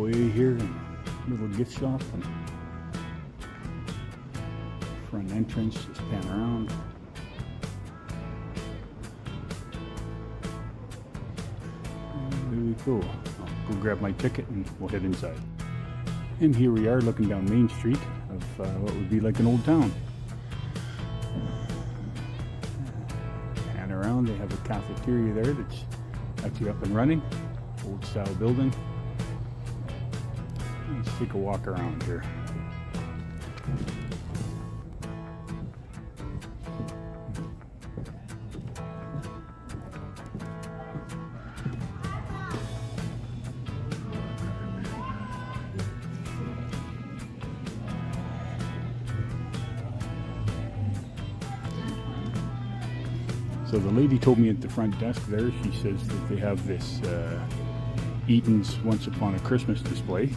foyer here and little gift shop and front entrance. Just pan around. Really cool. I'll go grab my ticket and we'll head inside. And here we are looking down Main Street of what would be like an old town. And around they have a cafeteria there that's actually up and running. Old style building. Let's take a walk around here. So the lady told me at the front desk there, she says that they have this Eaton's Once Upon a Christmas display.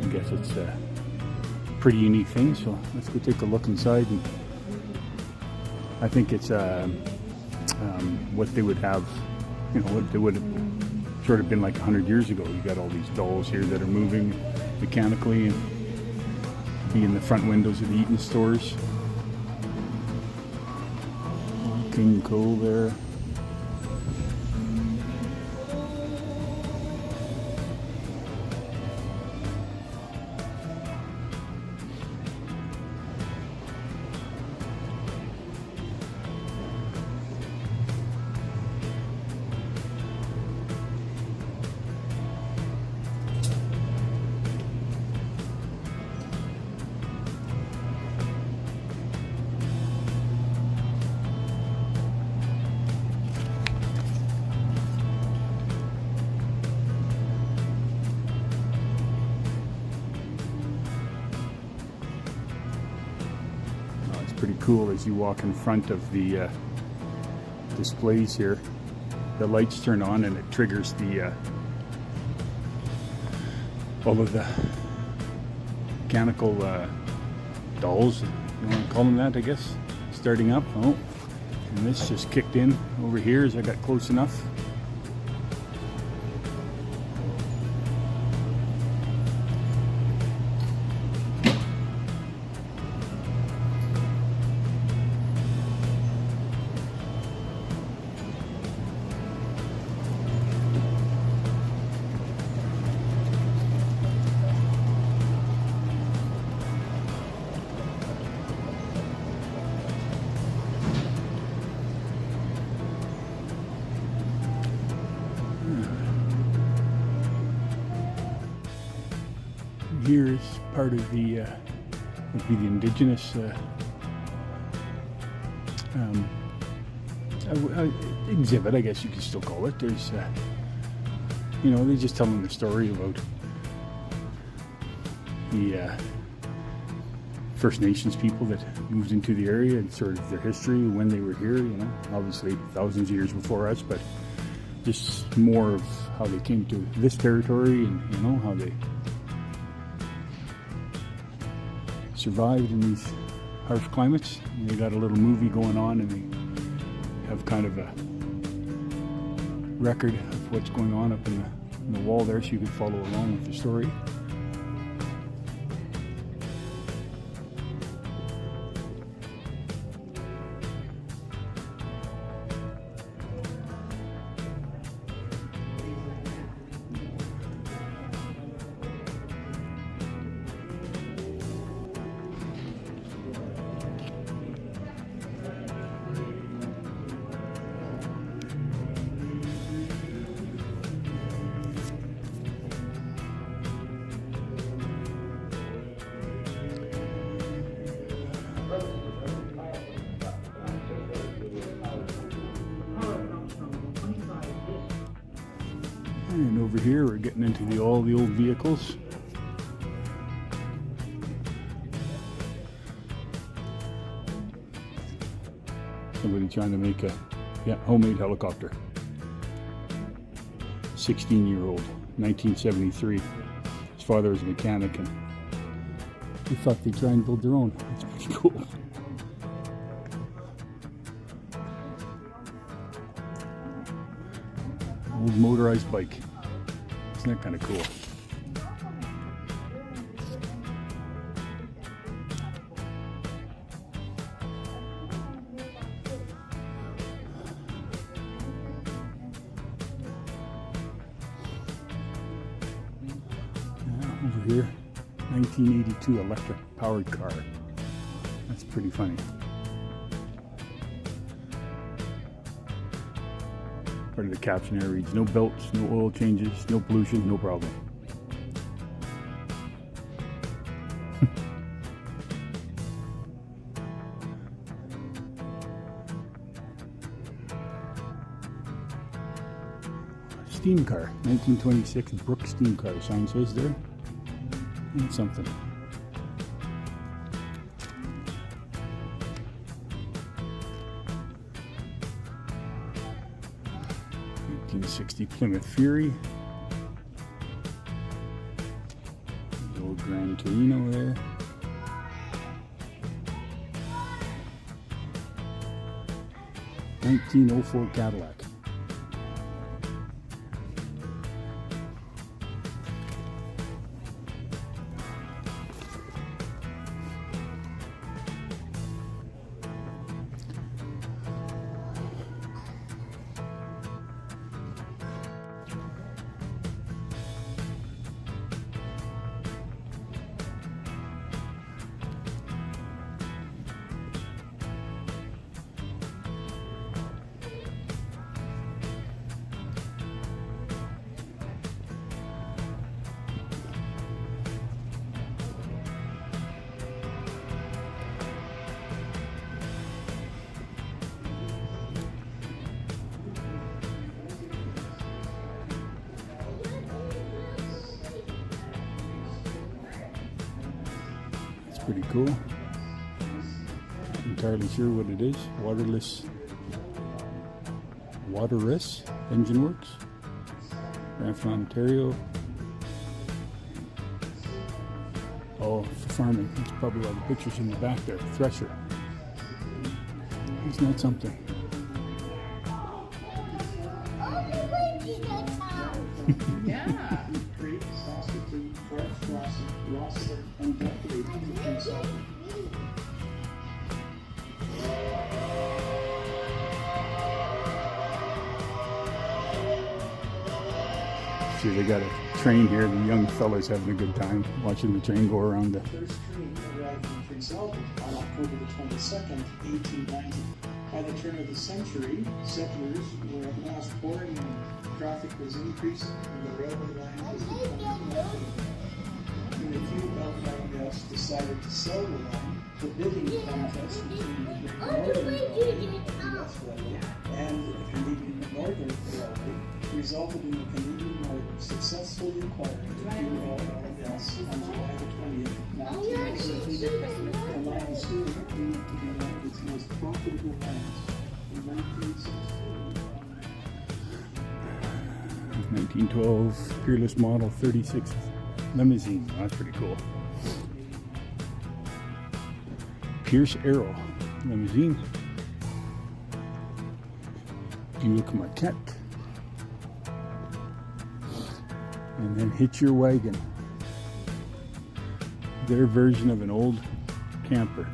I guess it's a pretty unique thing, so let's go take a look inside. And I think it's what they would have, you know, what they would have sort of been like 100 years ago. You got all these dolls here that are moving mechanically and be in the front windows of the Eaton stores. King Cole there. Pretty cool as you walk in front of the displays here. The lights turn on and it triggers the all of the mechanical dolls, you want to call them that, I guess, starting up. Oh, and this just kicked in over here as I got close enough. Here is part of the would be the indigenous exhibit, I guess you could still call it. There's you know, they just telling the story about the First Nations people that moved into the area and sort of their history when they were here, you know, obviously thousands of years before us, but just more of how they came to this territory and, you know, how they survived in these harsh climates. And they got a little movie going on and they have kind of a record of what's going on up in the wall there so you can follow along with the story. And over here we're getting into all the old vehicles. Somebody trying to make a homemade helicopter. 16-year-old, 1973. His father was a mechanic and he thought they'd try and build their own. That's pretty cool. Old motorized bike. Isn't that kind of cool? Over here, 1982 electric powered car. That's pretty funny. Part of the caption there reads, no belts, no oil changes, no pollution, no problem. Steam car, 1926 Brook steam car. Sign says there. That's something. '60 Plymouth Fury. The old Gran Torino there. '1904 Cadillac. Pretty cool. Not entirely sure what it is. Waterless Engine Works, Brampton, Ontario. Oh, for farming. That's probably why the picture's in the back there. Thresher. Isn't that something? Yeah. Saskatoon, Rossler, and See, they got a train here. The young fellas having a good time watching the train go around the. First train arrived in Prince Albert on October the 22nd, 1890. By the turn of the century, settlers were at last pouring in. Traffic was increasing and the railway line was becoming inevitable. When a few well-found guests decided to sell the line, the bidding contest between the Northern Railway and the Canadian Northern Railway resulted in the Canadian Northern successfully acquiring the few well-found guests on July the 20th, 1960. The line soon proved to be one of its most profitable lines in 1960. 1912 Peerless Model 36 limousine. Oh, that's pretty cool. Pierce Arrow limousine. Buick Maquette. And then Hitch Your Wagon. Their version of an old camper.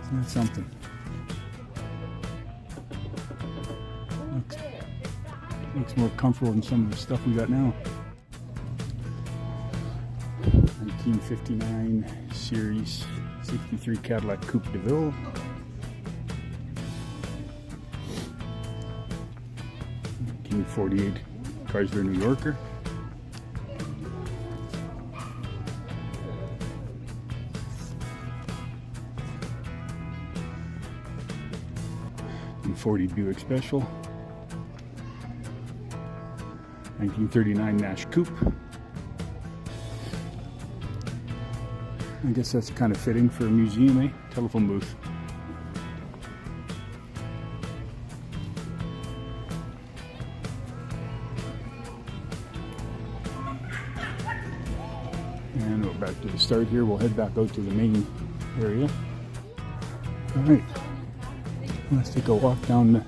Isn't that something? Looks more comfortable than some of the stuff we got now. 1959 Series 63 Cadillac Coupe de Ville. '48 Chrysler New Yorker. '40 Buick Special. 1939 Nash Coupe. I guess that's kind of fitting for a museum, eh? Telephone booth. And we're back to the start here. We'll head back out to the main area. All right. Let's take a walk down the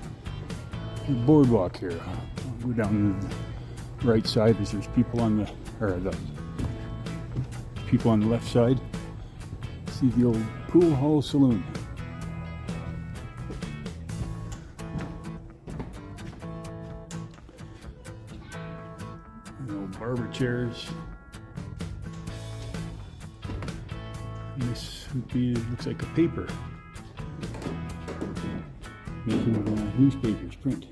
boardwalk here. I'll go down the right side as there's people on the people on the left side. See the old pool hall saloon. And old barber chairs. And this would be, it looks like a paper. Making newspapers, print.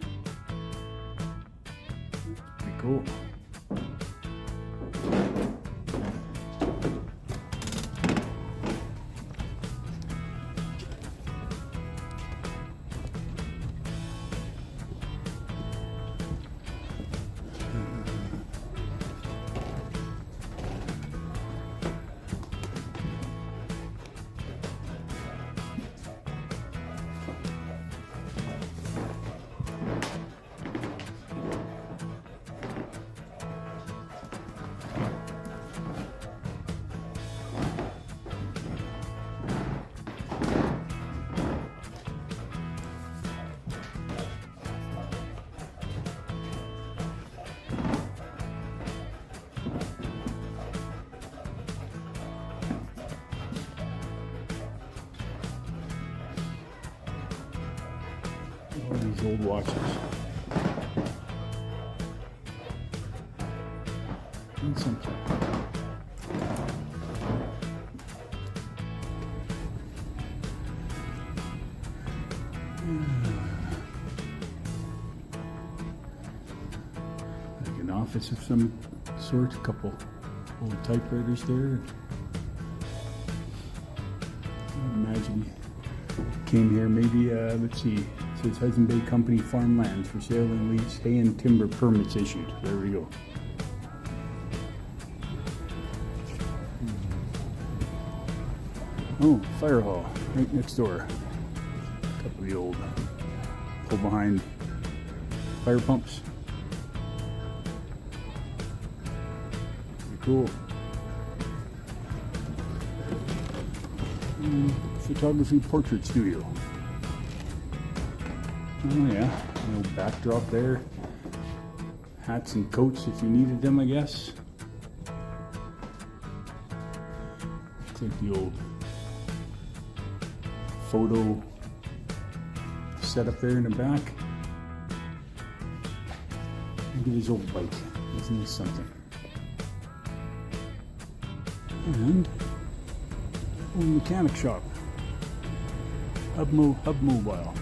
Pretty cool. All these old watches. And something. Like an office of some sort, a couple old typewriters there. I imagine he came here maybe, let's see, it says Hudson Bay Company farmlands for sale and lease, hay and timber permits issued. There we go. Oh, fire hall, right next door. A couple of the old pull behind fire pumps. Pretty cool. Photography portrait studio. Oh yeah, a little backdrop there. Hats and coats if you needed them, I guess. Looks like the old photo setup there in the back. Look at his old bike. Isn't this something? And old mechanic shop. Hub Mobile.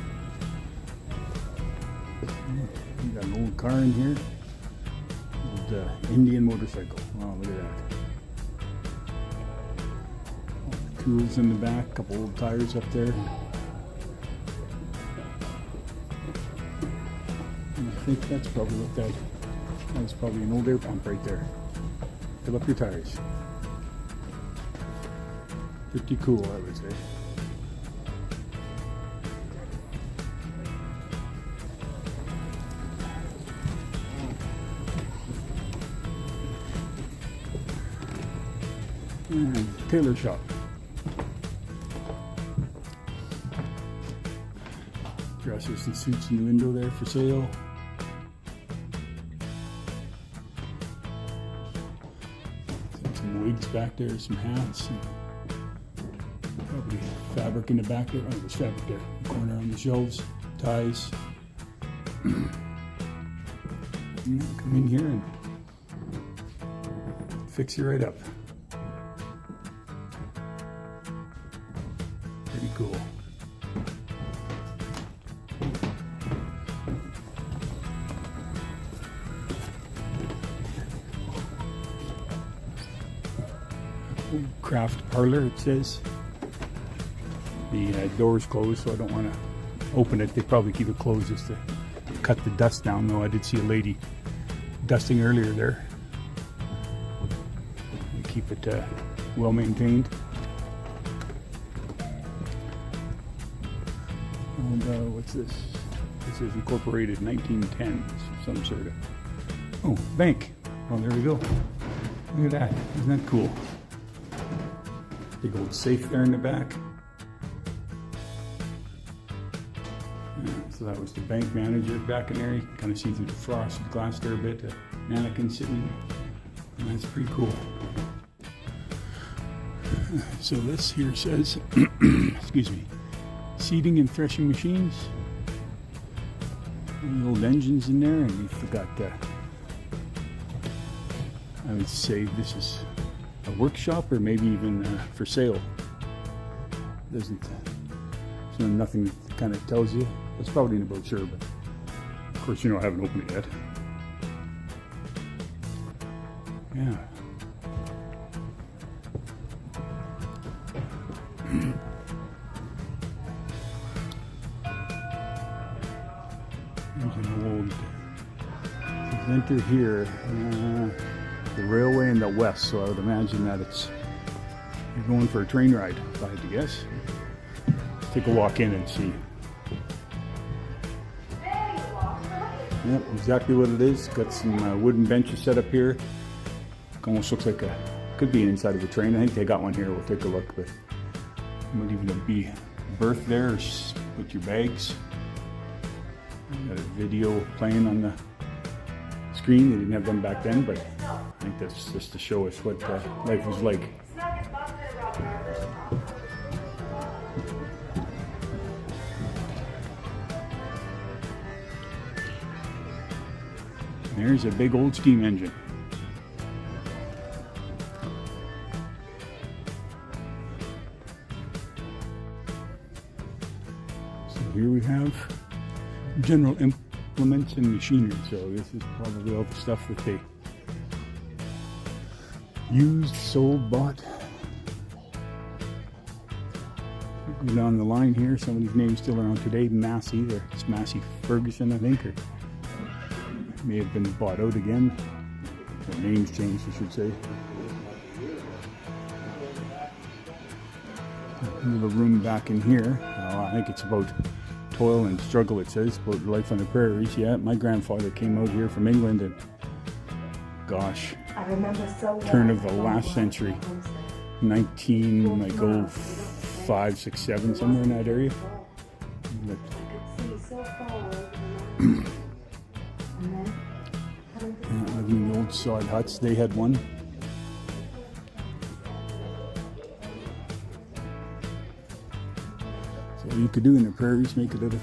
You got an old car in here. Old Indian motorcycle. Wow, look at that. All the tools in the back. Couple old tires up there. And I think that's probably what that's probably an old air pump right there. Fill up your tires. Pretty cool, I would say. And tailor shop. Dresses and suits in the window there for sale. Some wigs back there, some hats. Probably fabric in the back there. Oh, there's fabric there. Corner on the shelves. Ties. Yeah, come in here and fix you right up. Pretty cool. Craft parlor, it says. The door's closed, so I don't want to open it. They probably keep it closed just to cut the dust down, though I did see a lady dusting earlier there. They keep it well maintained. And what's this? This is incorporated 1910, some sort of. Oh, bank. Well, there we go. Look at that. Isn't that cool? Big old safe there in the back. Yeah, so that was the bank manager back in there. You can kind of see through the frosted glass there a bit. A mannequin sitting. And that's pretty cool. So this here says, excuse me, seeding and threshing machines. And the old engines in there, and we forgot I would say this is a workshop or maybe even for sale. Doesn't, so nothing kind of tells you. It's probably in a brochure, but of course, I haven't opened it yet. Yeah. There's an old, enter here, the railway in the west, so I would imagine that you're going for a train ride, if I had to guess. Let's take a walk in and see. Yep, exactly what it is. Got some wooden benches set up here. Almost looks like could be inside of a train. I think they got one here. We'll take a look, but might even be a berth there, or put your bags. Got a video playing on the screen. They didn't have them back then, but I think that's just to show us what life was like. There's a big old steam engine. So here we have general implements and machinery. So this is probably all the stuff that they used, sold, bought. Go down the line here. Some of these names still around today. Massey, it's Massey Ferguson, I think, or may have been bought out again. Or names changed, I should say. Little room back in here. I think it's about toil and struggle, it says, about life on the prairies. Yeah, my grandfather came out here from England, and gosh, I remember so well. Turn of the last century, 1905, 6, 7, somewhere in that area. But, living in the old sod huts, they had one. So you could do in the prairies, make it out of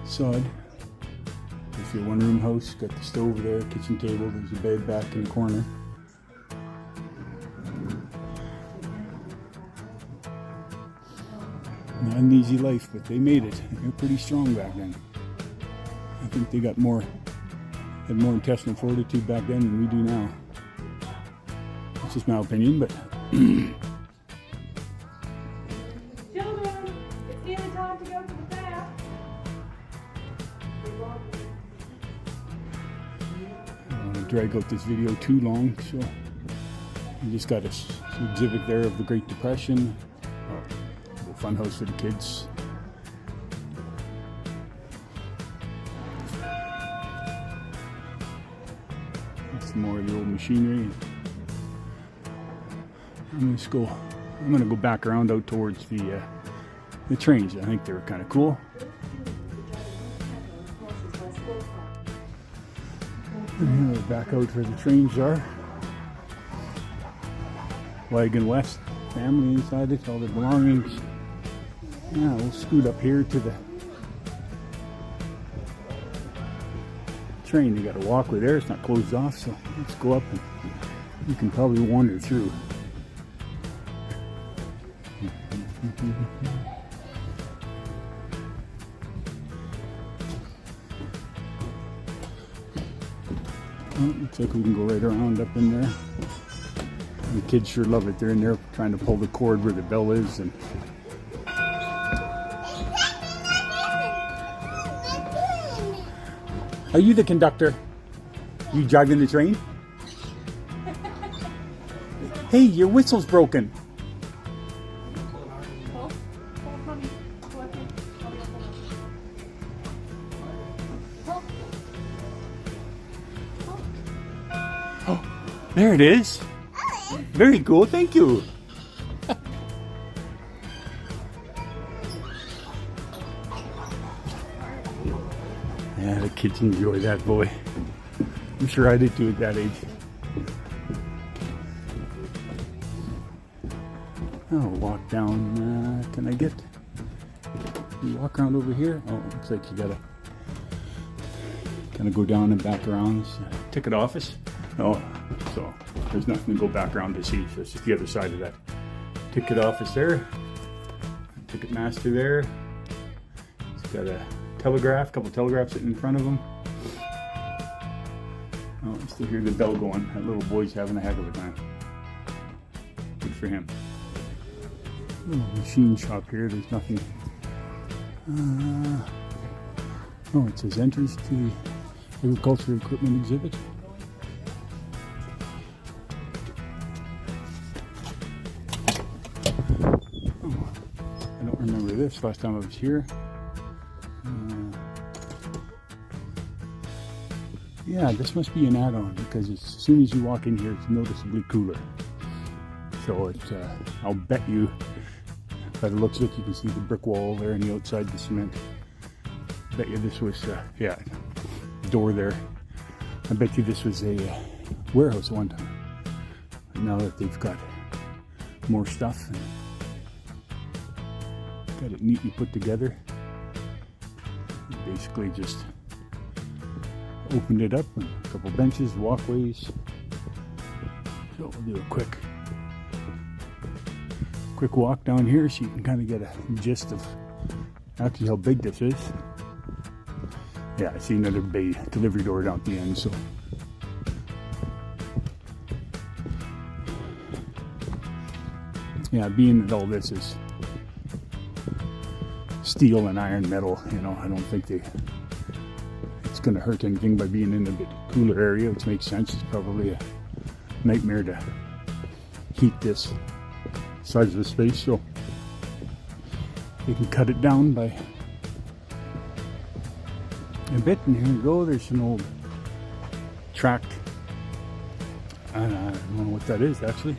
sod. If you're a one-room house, got the stove there, kitchen table, there's a bed back in the corner. Not an easy life, but they made it. They were pretty strong back then. I think they had more intestinal fortitude back then than we do now. That's just my opinion, but Children, it's dinner time to go to the bath. I don't want to drag out this video too long, so you just got an exhibit there of the Great Depression. The fun house for the kids. That's more of the old machinery. I'm gonna go back around out towards the trains. I think they were kind of cool. And here we're back out where the trains are. Wagon West family inside it, all their belongings. Yeah, we'll scoot up here to the train. They got a walkway there, it's not closed off, so let's go up and you can probably wander through. Well, looks like we can go right around up in there. The kids sure love it. They're in there trying to pull the cord where the bell is. And are you the conductor? You driving the train? Hey, your whistle's broken. Oh, there it is. Very cool, thank you. Yeah, the kids enjoy that, boy. I'm sure I did too at that age. I'll walk down. Can I get? You walk around over here? Oh, looks like you gotta kind of go down and back around. Ticket office. Oh, so there's nothing to go back around to see. So it's just the other side of that ticket office there. Ticket master there. He's got a telegraph, couple telegraphs sitting in front of him. Oh, I still hear the bell going. That little boy's having a heck of a time. Good for him. Little machine shop here. There's nothing. Oh, it says entrance to the agricultural equipment exhibit. Oh, I don't remember this last time I was here. Yeah, this must be an add-on because as soon as you walk in here, it's noticeably cooler. So it's, I'll bet you, by the looks of it, you can see the brick wall there and the outside, the cement. Bet you this was, yeah, door there. I bet you this was a warehouse one time. But now that they've got more stuff and got it neatly put together, basically just opened it up, and a couple benches, walkways. So we'll do a quick walk down here so you can kind of get a gist of actually how big this is. Yeah, I see another bay delivery door down at the end, so yeah, being that all this is steel and iron metal, you know, I don't think it's going to hurt anything by being in a bit cooler area, which makes sense. It's probably a nightmare to heat this size of the space, so you can cut it down by a bit. And here we go, there's an old tracked, I don't know what that is actually,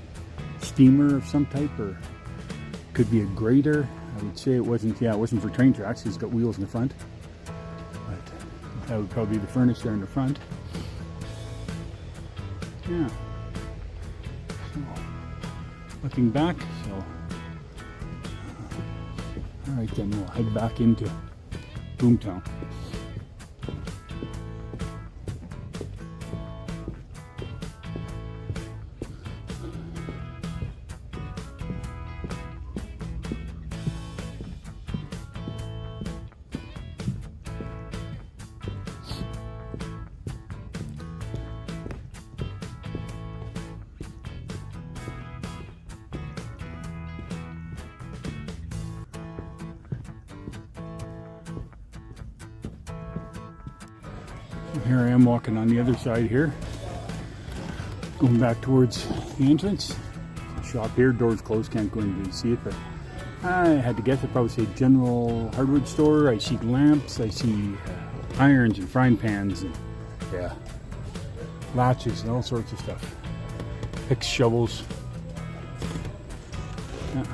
steamer of some type, or could be a grader. I would say it wasn't, yeah, it wasn't for train tracks, it's got wheels in the front. That would probably be the furnace there in the front. Yeah. So, looking back, so. Alright then, we'll head back into Boomtown. Here I am walking on the other side here, going back towards the entrance. Shop here, door's closed, can't go in and see it, but I had to guess, I'd probably say general hardwood store. I see lamps, I see irons and frying pans, and yeah, latches and all sorts of stuff. Picks, shovels. Yeah.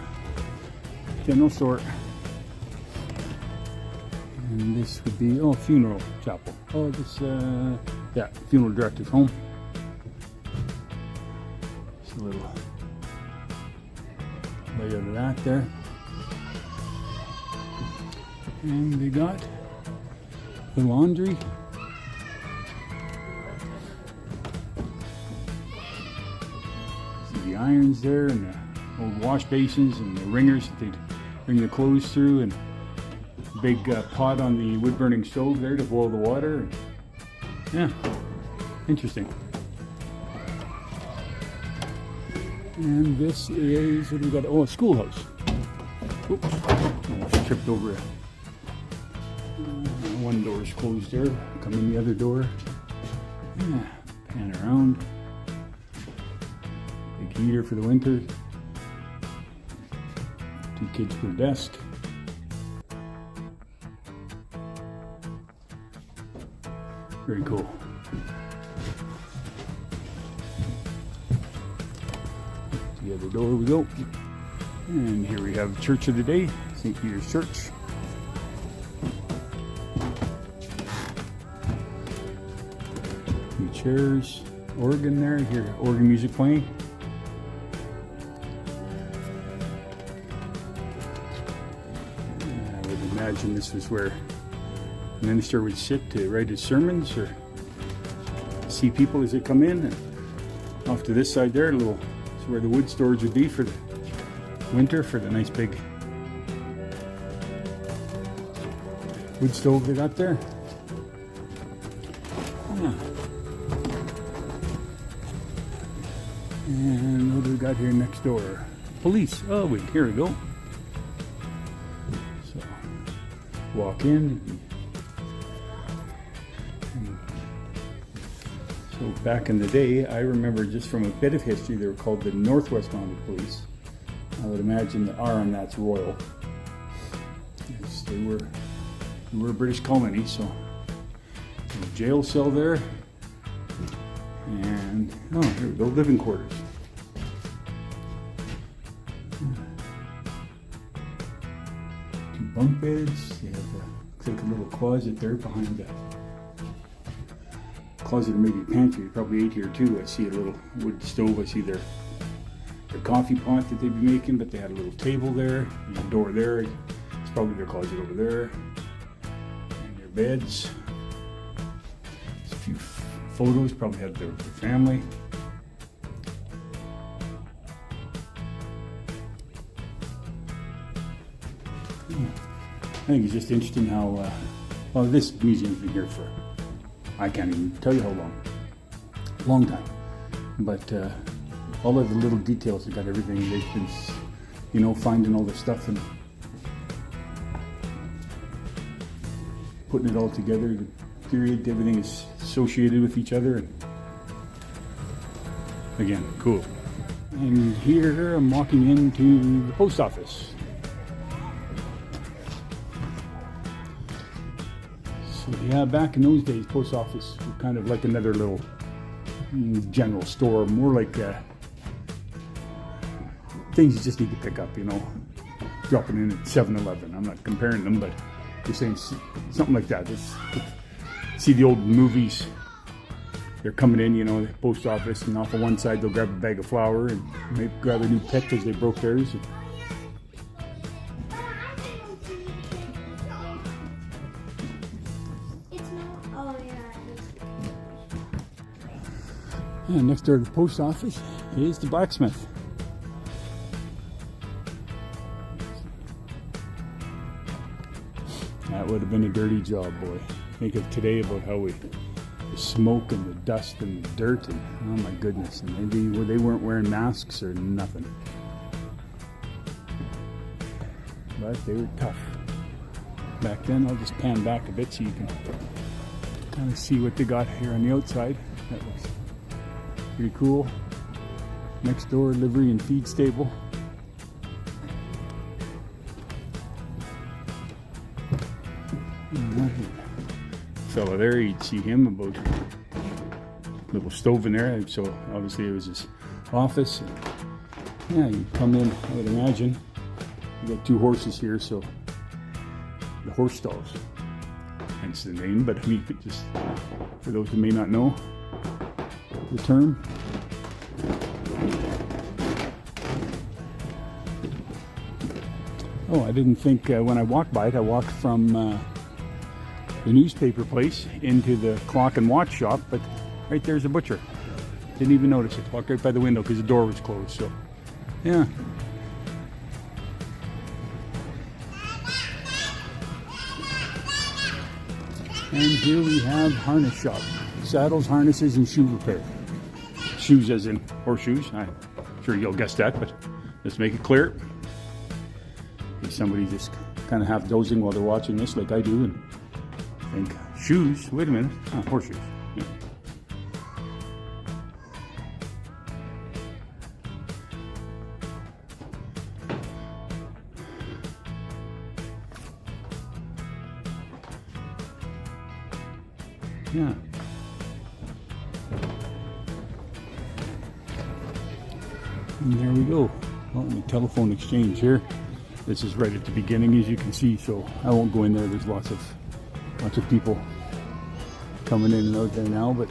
General store. And this would be, oh, funeral chapel. Oh, this, yeah, funeral director's home. Just a little layout of that there. And they got the laundry. See the irons there, and the old wash basins, and the wringers that they'd bring the clothes through, and big pot on the wood burning stove there to boil the water. Yeah, interesting. And this is, what do we got? Oh, a schoolhouse. Oops, almost tripped over it. One door is closed there. Come in the other door. Yeah, pan around. Big heater for the winter. 2 kids per desk. Very cool. To the other door we go. And here we have Church of the Day, St. Peter's Church. New chairs, organ there, hear organ music playing. I would imagine this was where the minister would sit to write his sermons or see people as they come in. And off to this side there, a little, is where the wood storage would be for the winter for the nice big wood stove they got there. Yeah. And what do we got here next door? Police. Oh wait, here we go. So walk in. So back in the day, I remember just from a bit of history, they were called the Northwest Mounted Police. I would imagine the R on that's Royal. Yes, they were a British colony, so a jail cell there. And oh, here we go, living quarters. Two bunk beds. They have looks like a little closet there behind the closet, or maybe a pantry. Probably ate here too. I see a little wood stove. I see their coffee pot that they'd be making, but they had a little table there, and a door there. It's probably their closet over there, and their beds. There's a few photos. Probably had their family. I think it's just interesting how well, this museum's been here for, I can't even tell you how long time, but all of the little details, they got everything. They've been, you know, finding all the stuff and putting it all together. The period, everything is associated with each other, and again, cool. And here I'm walking into the post office. So yeah, back in those days, post office was kind of like another little general store, more like things you just need to pick up, you know, dropping in at 7-Eleven. I'm not comparing them, but just saying something like that. See the old movies, they're coming in, you know, the post office, and off of one side they'll grab a bag of flour and maybe grab a new pet because they broke theirs. And next door to the post office is the blacksmith. That would have been a dirty job, boy. Think of today about how the smoke and the dust and the dirt, and oh my goodness, and maybe they weren't wearing masks or nothing. But they were tough. Back then, I'll just pan back a bit so you can kind of see what they got here on the outside. That looks pretty cool. Next door, livery and feed stable. Fellow there, you'd see him about a little stove in there. So obviously it was his office. And yeah, you come in, I would imagine. You got two horses here, so the horse stalls. Hence the name, but I mean, just for those who may not know the term. Oh, I didn't think when I walked by it, I walked from the newspaper place into the clock and watch shop, but right there's a butcher. Didn't even notice it. Walked right by the window because the door was closed, so yeah. And here we have harness shop. Saddles, harnesses, and shoe repair. Shoes as in horseshoes. I'm sure you'll guess that, but let's make it clear. If somebody just kind of half dozing while they're watching this like I do and think, shoes? Wait a minute. Horseshoes. Yeah. Yeah. And there we go. Well, the telephone exchange here. This is right at the beginning, as you can see, so I won't go in there. There's lots of people coming in and out there now, but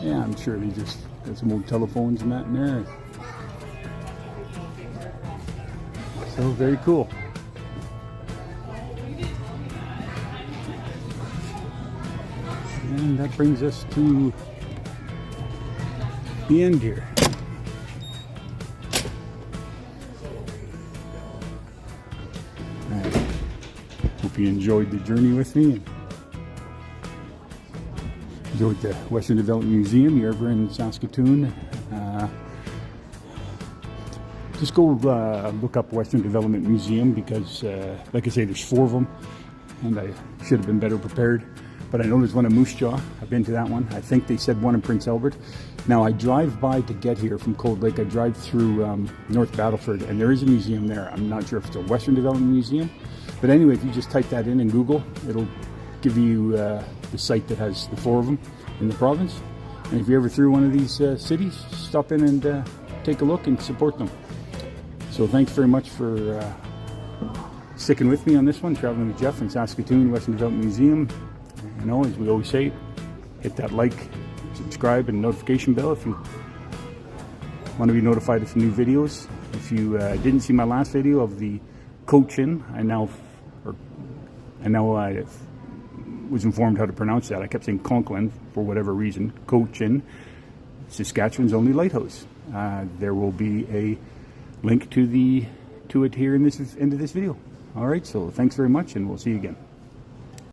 yeah, I'm sure they just got some old telephones and that in there. So very cool. And that brings us to the end here. hope you enjoyed the journey with me. And enjoyed the Western Development Museum. You're ever in Saskatoon, just go look up Western Development Museum, because like I say, there's 4 of them, and I should have been better prepared. But I know there's one in Moose Jaw. I've been to that one. I think they said one in Prince Albert. Now I drive by to get here from Cold Lake. I drive through North Battleford, and there is a museum there. I'm not sure if it's a Western Development Museum, but anyway, if you just type that in Google, it'll give you the site that has the 4 of them in the province. And if you're ever through one of these cities, stop in and take a look and support them. So thanks very much for sticking with me on this one, traveling with Jeff in Saskatoon, Western Development Museum. You know, as we always say, hit that like, subscribe, and notification bell if you want to be notified of new videos. If you didn't see my last video of the coach-in, I was informed how to pronounce that. I kept saying Conklin for whatever reason. Coach-in, Saskatchewan's only lighthouse. There will be a link to it here in this end of this video. All right, so thanks very much, and we'll see you again.